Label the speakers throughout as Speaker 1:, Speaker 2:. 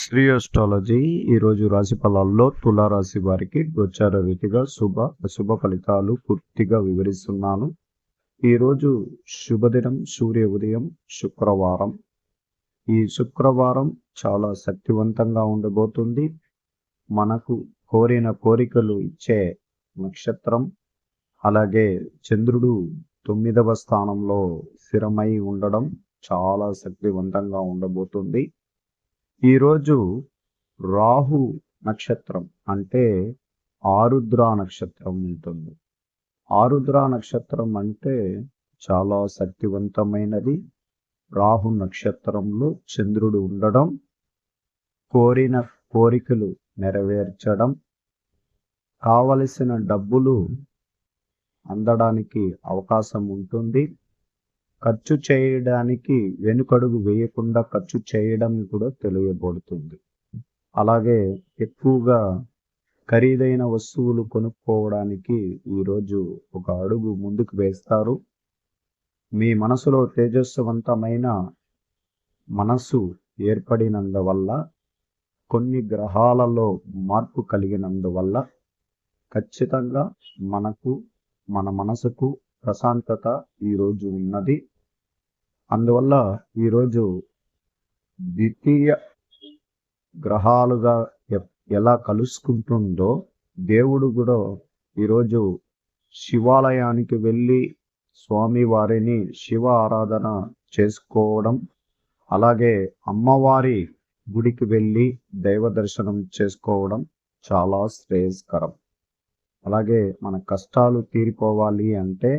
Speaker 1: Shri astrology ఈరోజు రాశి ఫలాల్లో తులారాశి వారికి గోచార రీతిగా అశుభ ఫలితాలు పూర్తిగా వివరిస్తున్నాను. ఈరోజు శుభదినం, సూర్య ఉదయం, శుక్రవారం. ఈ శుక్రవారం చాలా శక్తివంతంగా ఉండబోతుంది. మనకు కోరిన కోరికలు ఇచ్చే నక్షత్రం. అలాగే చంద్రుడు 9వ స్థానంలో స్థిరమై ఉండడం చాలా శక్తివంతంగా ఉండబోతుంది. ఈరోజు రాహు నక్షత్రం అంటే ఆరుద్ర నక్షత్రం ఉంటుంది. ఆరుద్ర నక్షత్రం అంటే చాలా శక్తివంతమైనది. రాహు నక్షత్రంలో చంద్రుడు ఉండడం, కోరిన కోరికలు నెరవేర్చడం, కావలసిన డబ్బులు అందడానికి అవకాశం ఉంటుంది. ఖర్చు చేయడానికి వెనుకడుగు వేయకుండా ఖర్చు చేయడం కూడా తెలియబడుతుంది. అలాగే ఎక్కువగా ఖరీదైన వస్తువులు కొనుక్కోవడానికి ఈరోజు ఒక అడుగు ముందుకు వేస్తారు. మీ మనసులో తేజస్వంతమైన మనసు ఏర్పడినందువల్ల, కొన్ని గ్రహాలలో మార్పు కలిగినందువల్ల ఖచ్చితంగా మన మనసుకు ప్రశాంతత ఈరోజు ఉన్నది. అందువల్ల ఈరోజు ద్వితీయ గ్రహాలుగా ఎలా కలుసుకుంటుందో దేవుడు కూడా ఈరోజు శివాలయానికి వెళ్ళి స్వామివారిని శివ ఆరాధన చేసుకోవడం, అలాగే అమ్మవారి గుడికి వెళ్ళి దైవ దర్శనం చేసుకోవడం చాలా శ్రేయస్కరం. అలాగే మన కష్టాలు తీరిపోవాలి అంటే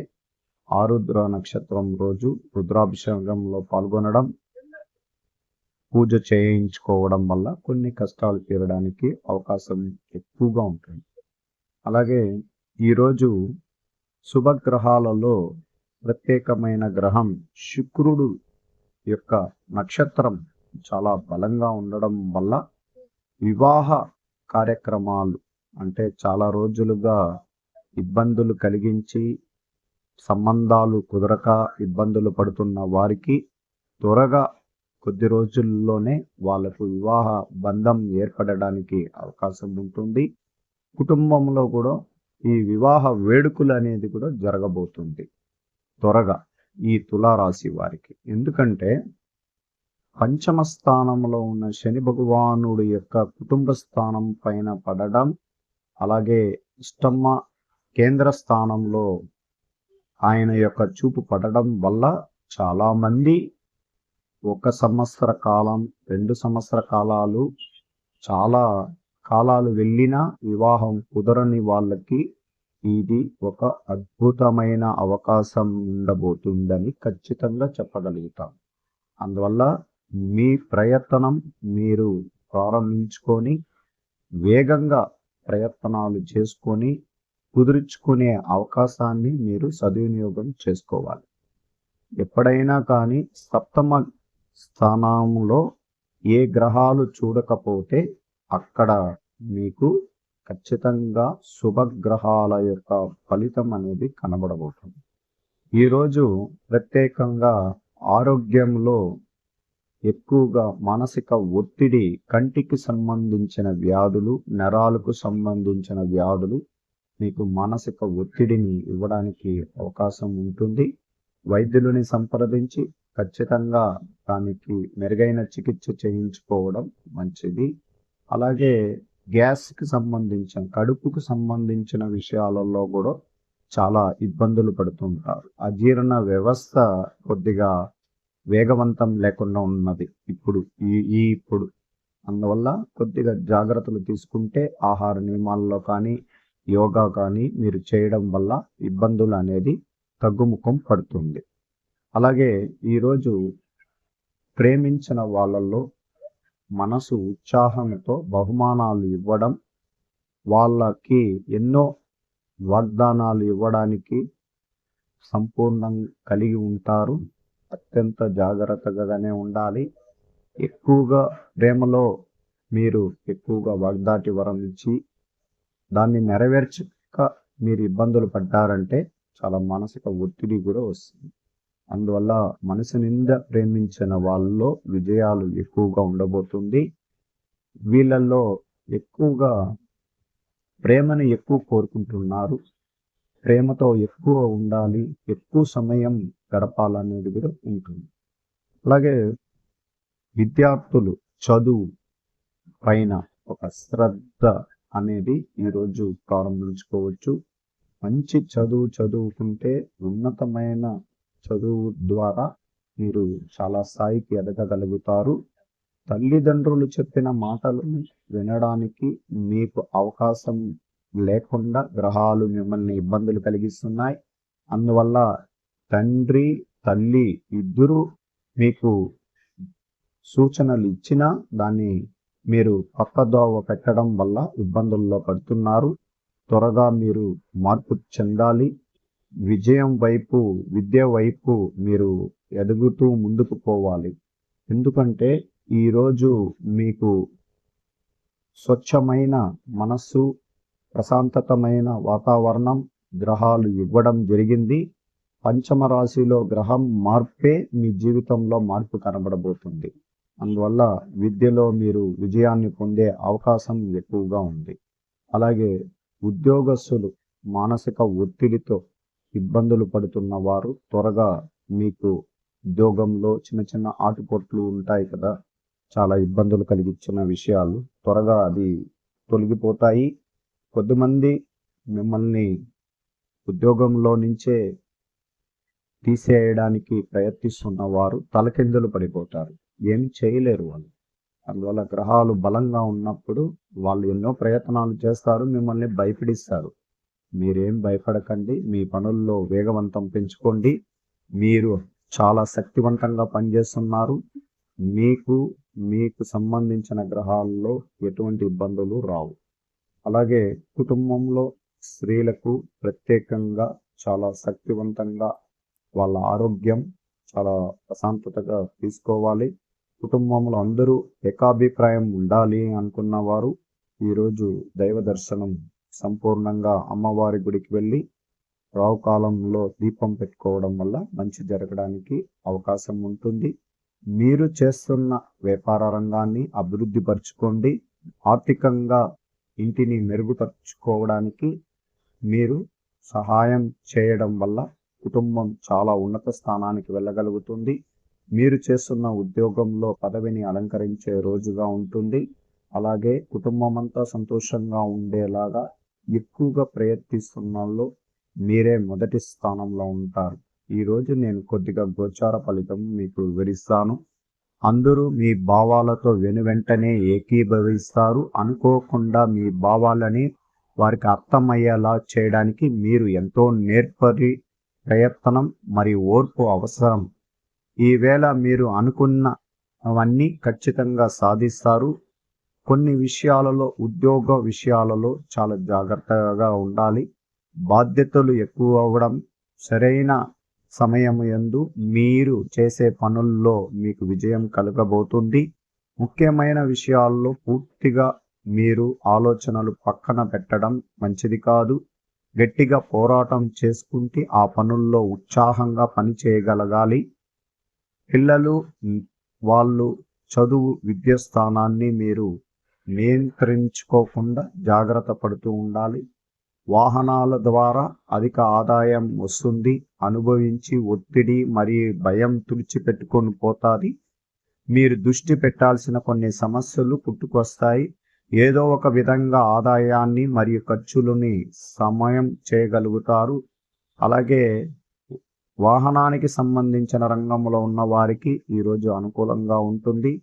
Speaker 1: ఆరుద్ర నక్షత్రం రోజు రుద్రాభిషేకంలో పాల్గొనడం, పూజ చేయించుకోవడం వల్ల కొన్ని కష్టాలు తీరడానికి అవకాశం ఎక్కువగా ఉంటుంది. అలాగే ఈరోజు శుభగ్రహాలలో ప్రత్యేకమైన గ్రహం శుక్రుడు యొక్క నక్షత్రం చాలా బలంగా ఉండడం వల్ల వివాహ కార్యక్రమాలు అంటే చాలా రోజులుగా ఇబ్బందులు కలిగించి సంబంధాలు కుదరక ఇబ్బందులు పడుతున్న వారికి త్వరగా కొద్ది రోజుల్లోనే వాళ్ళకు వివాహ బంధం ఏర్పడడానికి అవకాశం ఉంటుంది. కుటుంబంలో కూడా ఈ వివాహ వేడుకలు అనేది కూడా జరగబోతుంది త్వరగా ఈ తులారాశి వారికి. ఎందుకంటే పంచమ స్థానంలో ఉన్న శని భగవానుడు యొక్క కుటుంబ స్థానం పైన పడడం, అలాగే అష్టమ కేంద్ర స్థానంలో ఆయన యొక్క చూపు పడడం వల్ల చాలా మంది 1 సంవత్సర కాలం, 2 సంవత్సర కాలాలు, చాలా కాలాలు వెళ్ళినా వివాహం కుదరని వాళ్ళకి ఇది ఒక అద్భుతమైన అవకాశం ఉండబోతుందని ఖచ్చితంగా చెప్పగలుగుతాం. అందువల్ల మీ ప్రయత్నం మీరు ప్రారంభించుకొని వేగంగా ప్రయత్నాలు చేసుకొని కుదుర్చుకునే అవకాశాన్ని మీరు సద్వినియోగం చేసుకోవాలి. ఎప్పుడైనా కానీ సప్తమ స్థానంలో ఏ గ్రహాలు చూడకపోతే అక్కడ మీకు ఖచ్చితంగా శుభగ్రహాల యొక్క ఫలితం అనేది కనబడబోతుంది. ఈరోజు ప్రత్యేకంగా ఆరోగ్యంలో ఎక్కువగా మానసిక ఒత్తిడి, కంటికి సంబంధించిన వ్యాధులు, నరాలకు సంబంధించిన వ్యాధులు మీకు మానసిక ఒత్తిడిని ఇవ్వడానికి అవకాశం ఉంటుంది. వైద్యులని సంప్రదించి ఖచ్చితంగా దానికి మెరుగైన చికిత్స చేయించుకోవడం మంచిది. అలాగే గ్యాస్కి సంబంధించిన, కడుపుకు సంబంధించిన విషయాలలో కూడా చాలా ఇబ్బందులు పడుతుంటారు. అజీర్ణ వ్యవస్థ కొద్దిగా వేగవంతం లేకుండా ఉన్నది ఇప్పుడు. అందువల్ల కొద్దిగా జాగ్రత్తలు తీసుకుంటే ఆహార నియమాల్లో కానీ యోగా కానీ మీరు చేయడం వల్ల ఇబ్బందులు అనేది తగ్గుముఖం పడుతుంది. అలాగే ఈరోజు ప్రేమించిన వాళ్ళల్లో మనసు ఉత్సాహంతో బహుమానాలు ఇవ్వడం, వాళ్ళకి ఎన్నో వాగ్దానాలు ఇవ్వడానికి సంపూర్ణంగా కలిగి ఉంటారు. అత్యంత జాగ్రత్తగానే ఉండాలి. ఎక్కువగా ప్రేమలో మీరు ఎక్కువగా వాగ్దాటి వరం ఇచ్చి దాన్ని నెరవేర్చక మీరు ఇబ్బందులు పడ్డారంటే చాలా మానసిక ఒత్తిడి కూడా వస్తుంది. అందువల్ల మనసు నిండా ప్రేమించిన వాళ్ళలో విజయాలు ఎక్కువగా ఉండబోతుంది. వీళ్ళల్లో ఎక్కువగా ప్రేమని ఎక్కువ కోరుకుంటున్నారు. ప్రేమతో ఎక్కువ ఉండాలి, ఎక్కువ సమయం గడపాలనేది కూడా ఉంటుంది. అలాగే విద్యార్థులు చదువు పైన ఒక శ్రద్ధ అనేది ఈరోజు ప్రారంభించుకోవచ్చు. మంచి చదువు చదువుకుంటే ఉన్నతమైన చదువు ద్వారా మీరు చాలా స్థాయికి ఎదగగలుగుతారు. తల్లిదండ్రులు చెప్పిన మాటలను వినడానికి మీకు అవకాశం లేకుండా గ్రహాలు మిమ్మల్ని ఇబ్బందులు కలిగిస్తున్నాయి. అందువల్ల తండ్రి తల్లి ఇద్దరూ మీకు సూచనలు ఇచ్చినా దాన్ని మీరు పక్కదోవ పెట్టడం వల్ల ఇబ్బందుల్లో పడుతున్నారు. త్వరగా మీరు మార్పు చెందాలి. విజయం వైపు, విద్య వైపు మీరు ఎదుగుతూ ముందుకు పోవాలి. ఎందుకంటే ఈరోజు మీకు స్వచ్ఛమైన మనస్సు, ప్రశాంతతమైన వాతావరణం గ్రహాలు ఇవ్వడం జరిగింది. పంచమ రాశిలో గ్రహం మార్పే మీ జీవితంలో మార్పు కనబడబోతుంది. అందువల్ల విద్యలో మీరు విజయాన్ని పొందే అవకాశం ఎక్కువగా ఉంది. అలాగే ఉద్యోగస్తులు మానసిక ఒత్తిడితో ఇబ్బందులు పడుతున్న వారు త్వరగా మీకు ఉద్యోగంలో చిన్న చిన్న ఆటుపోట్లు ఉంటాయి కదా, చాలా ఇబ్బందులు కలిగించిన విషయాలు త్వరగా అది తొలగిపోతాయి. కొద్దిమంది మిమ్మల్ని ఉద్యోగంలో నుంచే తీసేయడానికి ప్రయత్నిస్తున్న వారు తలకిందులు పడిపోతారు, ఏమి చేయలేరు వాళ్ళు. అందువల్ల గ్రహాలు బలంగా ఉన్నప్పుడు వాళ్ళు ఎన్నో ప్రయత్నాలు చేస్తారు, మిమ్మల్ని భయపడిస్తారు. మీరేం భయపడకండి, మీ పనుల్లో వేగవంతం పెంచుకోండి. మీరు చాలా శక్తివంతంగా పనిచేస్తున్నారు. మీకు సంబంధించిన గ్రహాల్లో ఎటువంటి ఇబ్బందులు రావు. అలాగే కుటుంబంలో స్త్రీలకు ప్రత్యేకంగా చాలా శక్తివంతంగా వాళ్ళ ఆరోగ్యం చాలా ప్రశాంతతగా తీసుకోవాలి. కుటుంబంలో అందరూ ఏకాభిప్రాయం ఉండాలి అనుకున్న వారు ఈరోజు దైవ దర్శనం సంపూర్ణంగా అమ్మవారి గుడికి వెళ్ళి రావు కాలంలో దీపం పెట్టుకోవడం వల్ల మంచి జరగడానికి అవకాశం ఉంటుంది. మీరు చేస్తున్న వ్యాపార రంగాన్ని అభివృద్ధి పరచుకోండి. ఆర్థికంగా ఇంటిని మెరుగుపరుచుకోవడానికి మీరు సహాయం చేయడం వల్ల కుటుంబం చాలా ఉన్నత స్థానానికి వెళ్ళగలుగుతుంది. మీరు చేస్తున్న ఉద్యోగంలో పదవిని అలంకరించే రోజుగా ఉంటుంది. అలాగే కుటుంబం అంతా సంతోషంగా ఉండేలాగా ఎక్కువగా ప్రయత్నిస్తున్న మీరే మొదటి స్థానంలో ఉంటారు. ఈరోజు నేను కొద్దిగా గోచార ఫలితం మీకు వివరిస్తాను. అందరూ మీ భావాలతో వెనువెంటనే ఏకీభవిస్తారు. అనుకోకుండా మీ భావాలని వారికి అర్థమయ్యేలా చేయడానికి మీరు ఎంతో నేర్పరి, ప్రయత్నం మరియు ఓర్పు అవసరం. ఈవేళ మీరు అనుకున్నవన్నీ ఖచ్చితంగా సాధిస్తారు. కొన్ని విషయాలలో, ఉద్యోగ విషయాలలో చాలా జాగ్రత్తగా ఉండాలి. బాధ్యతలు ఎక్కువ అవ్వడం, సరైన సమయం యందు మీరు చేసే పనుల్లో మీకు విజయం కలగబోతుంది. ముఖ్యమైన విషయాల్లో పూర్తిగా మీరు ఆలోచనలు పక్కన పెట్టడం మంచిది కాదు. గట్టిగా పోరాటం చేసుకుంటే ఆ పనుల్లో ఉత్సాహంగా పని చేయగలగాలి. పిల్లలు వాళ్ళు చదువు విద్యాస్థానాన్ని మీరు నియంత్రించుకోకుండా జాగ్రత్త పడుతూ ఉండాలి. వాహనాల ద్వారా అధిక ఆదాయం వస్తుంది. అనుభవించి ఒత్తిడి మరియు భయం తుడిచిపెట్టుకొని పోతుంది. మీరు దృష్టి పెట్టాల్సిన కొన్ని సమస్యలు పుట్టుకొస్తాయి. ఏదో ఒక విధంగా ఆదాయాన్ని మరియు ఖర్చులని సమయం చేయగలుగుతారు. అలాగే వాహనానికి సంబంధించిన రంగంలో ఉన్న వారికి ఈరోజు అనుకూలంగా ఉంటుంది.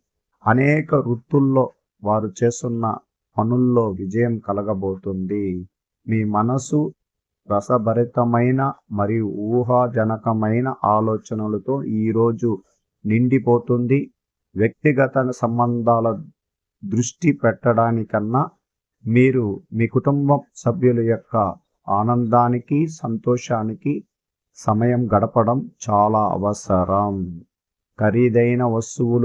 Speaker 1: అనేక వృత్తుల్లో వారు చేస్తున్న పనుల్లో విజయం కలగబోతుంది. మీ మనసు రసభరితమైన మరియు ఊహాజనకమైన ఆలోచనలతో ఈరోజు నిండిపోతుంది. వ్యక్తిగత సంబంధాల దృష్టి పెట్టడానికన్నా మీరు మీ కుటుంబ సభ్యుల యొక్క ఆనందానికి, సంతోషానికి సమయం గడపడం చాలా అవసరం. ఖరీదైన వస్తువులు